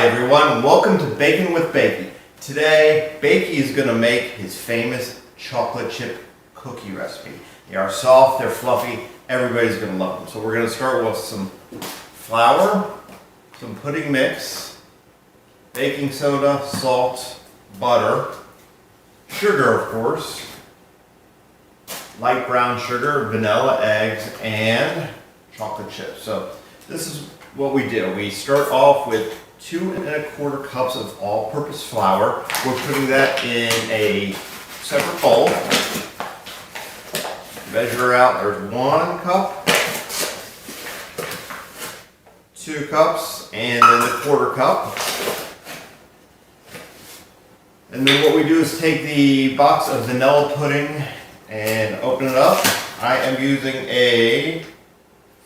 Hi everyone, welcome to Baking with Bakee. Today, Bakee is going to make his famous chocolate chip cookie recipe. They are soft, they're fluffy, everybody's going to love them. So we're going to start with some flour, some pudding mix, baking soda, salt, butter, sugar of course, light brown sugar, vanilla, eggs, and chocolate chips. So this is what we do. We start off with 2 1/4 cups of all-purpose flour. We're putting that in a separate bowl. Measure out, there's 1 cup, 2 cups, and then the 1/4 cup. And then what we do is take the box of vanilla pudding and open it up. I am using a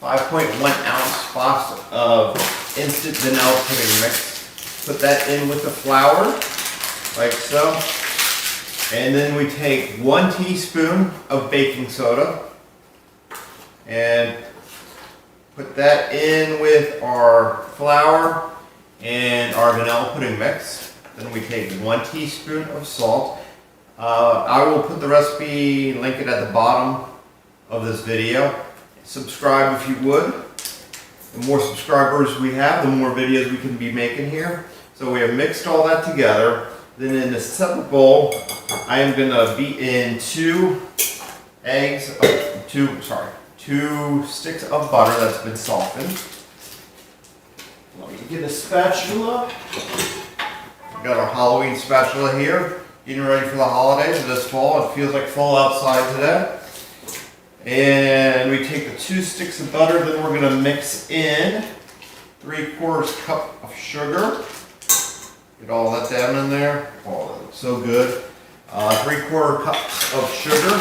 5.1 ounce box of instant vanilla pudding mix. Put that in with the flour, like so. And then we take 1 teaspoon of baking soda and put that in with our flour and our vanilla pudding mix. Then we take 1 teaspoon of salt. I will put the recipe, link it at the bottom of this video. Subscribe if you would. The more subscribers we have, the more videos we can be making here. So we have mixed all that together. Then in a separate bowl, I am going to beat in 2 sticks of butter that's been softened. Let me get a spatula. We've got our Halloween spatula here. Getting ready for the holidays this fall. It feels like fall outside today. And we take the 2 sticks of butter, then we're going to mix in 3/4 cup of sugar. Get all that down in there. Oh, that looks so good. 3/4 cups of sugar.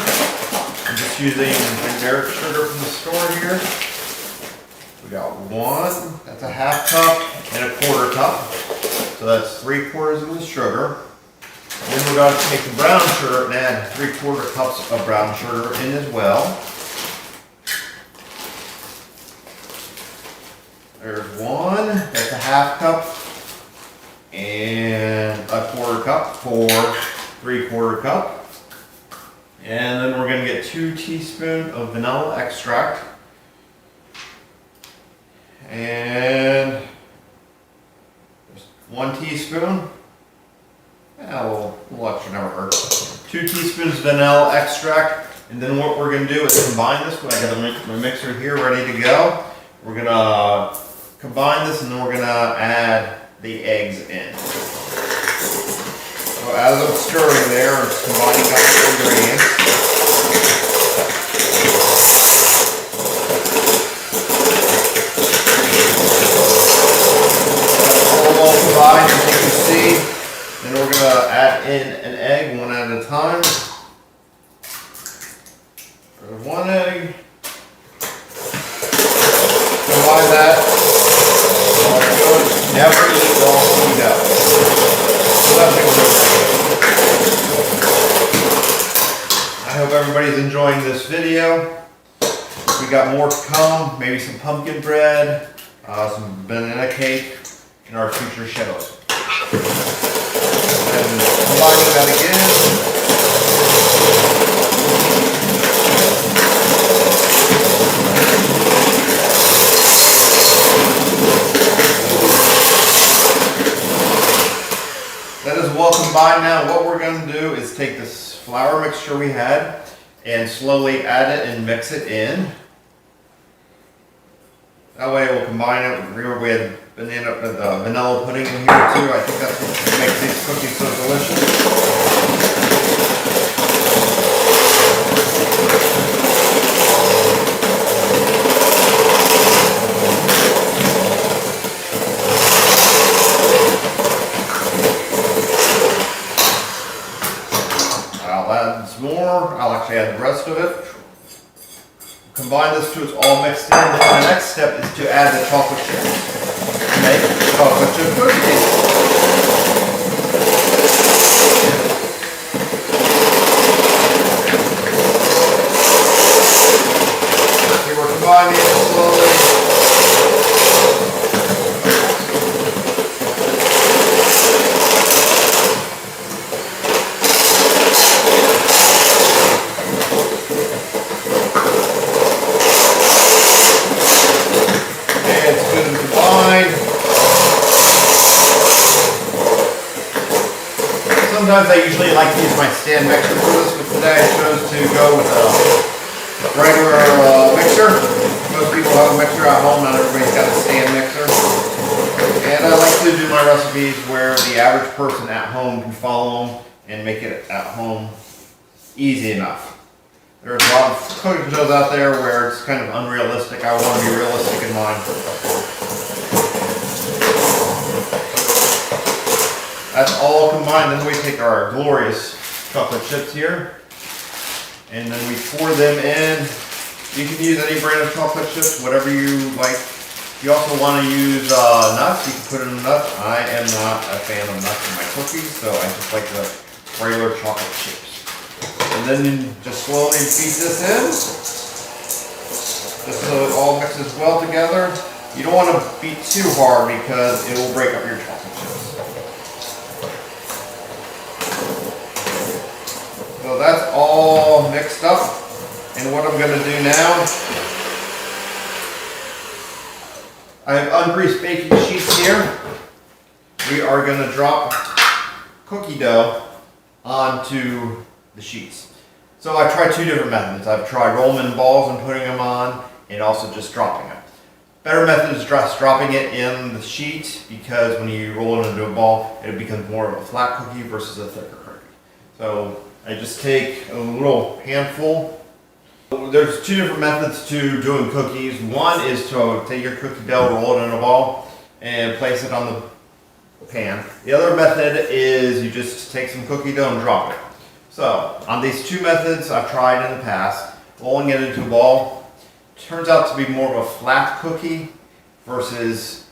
I'm just using generic sugar from the store here. We got 1, that's a 1/2 cup, and a 1/4 cup. So that's 3/4 of the sugar. Then we're going to take the brown sugar and add 3/4 cups of brown sugar in as well. There's 1, that's a 1/2 cup, and a 1/4 cup for 3/4 cup. And then we're going to get 2 teaspoons of vanilla extract. And just 1 teaspoon. Yeah, a little extra never hurts. 2 teaspoons vanilla extract. And then what we're going to do is combine this. I got my mixer here ready to go. We're going to combine this and then we're going to add the eggs in. So as I'm stirring there, I'm combining up the ingredients. All combined, as you can see. Then we're going to add in an egg, 1 at a time. There's 1 egg. Combine that. Never eat all food out. I hope everybody's enjoying this video. We got more to come, maybe some pumpkin bread, some banana cake, in our future shows. And combining that again. That is well combined now. What we're going to do is take this flour mixture we had and slowly add it and mix it in. That way we'll combine it. Remember we had vanilla pudding in here too. I think that's what makes these cookies so delicious. I'll add some more. I'll actually add the rest of it. Combine this till it's all mixed in. Then the next step is to add the chocolate chips. Make chocolate chip cookies. Okay, we're combining it. slowly. Sometimes I usually like to use my stand mixer for this, but today I chose to go with a regular mixer. Most people have a mixer at home, not everybody's got a stand mixer. And I like to do my recipes where the average person at home can follow them and make it at home easy enough. There's a lot of cooking shows out there where it's kind of unrealistic. I want to be realistic in mine. That's all combined. Then we take our glorious chocolate chips here, and then we pour them in. You can use any brand of chocolate chips, whatever you like. If you also want to use nuts, you can put in nuts. I am not a fan of nuts in my cookies, so I just like the regular chocolate chips. And then you just slowly beat this in, just so it all mixes well together. You don't want to beat too hard because it will break up your chocolate chips. So that's all mixed up. And what I'm going to do now, I have ungreased baking sheets here. We are going to drop cookie dough onto the sheets. So I tried two different methods. I've tried rolling them in balls and putting them on, and also just dropping them. Better method is just dropping it in the sheet, because when you roll it into a ball, it becomes more of a flat cookie versus a thicker cookie. So I just take a little handful. There's two different methods to doing cookies. One is to take your cookie dough, roll it in a ball, and place it on the pan. The other method is you just take some cookie dough and drop it. So on these two methods I've tried in the past, rolling it into a ball turns out to be more of a flat cookie versus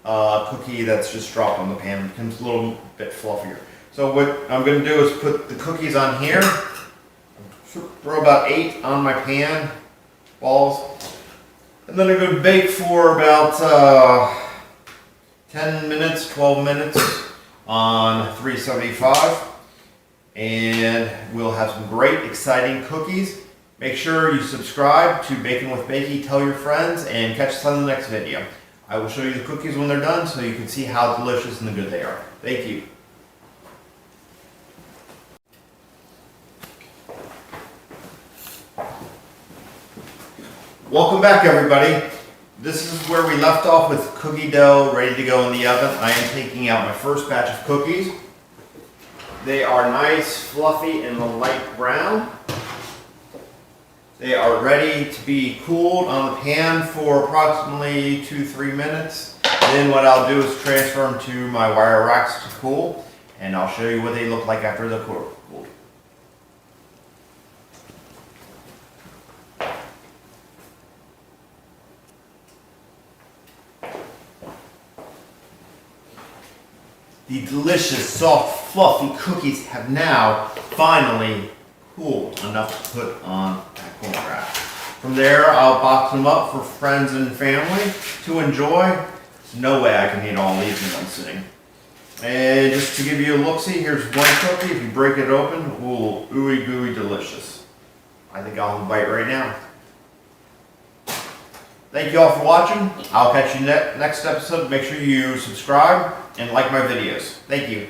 a cookie that's just dropped on the pan. It becomes a little bit fluffier. So what I'm going to do is put the cookies on here, throw about 8 on my pan balls, and then I'm going to bake for about 10 minutes, 12 minutes on 375. And we'll have some great, exciting cookies. Make sure you subscribe to Baking with Bakee, tell your friends, and catch us on the next video. I will show you the cookies when they're done so you can see how delicious and good they are. Thank you. Welcome back, everybody. This is where we left off with cookie dough ready to go in the oven. I am taking out my first batch of cookies. They are nice, fluffy, and a light brown. They are ready to be cooled on the pan for approximately 2-3 minutes. Then what I'll do is transfer them to my wire racks to cool, and I'll show you what they look like after they're cooled. The delicious, soft, fluffy cookies have now finally cooled enough to put on that cooling rack. From there, I'll box them up for friends and family to enjoy. There's no way I can eat all these in one sitting. And just to give you a look-see, here's one cookie. If you break it open, ooh, ooey gooey delicious. I think I'll bite right now. Thank you all for watching. I'll catch you next episode. Make sure you subscribe and like my videos. Thank you.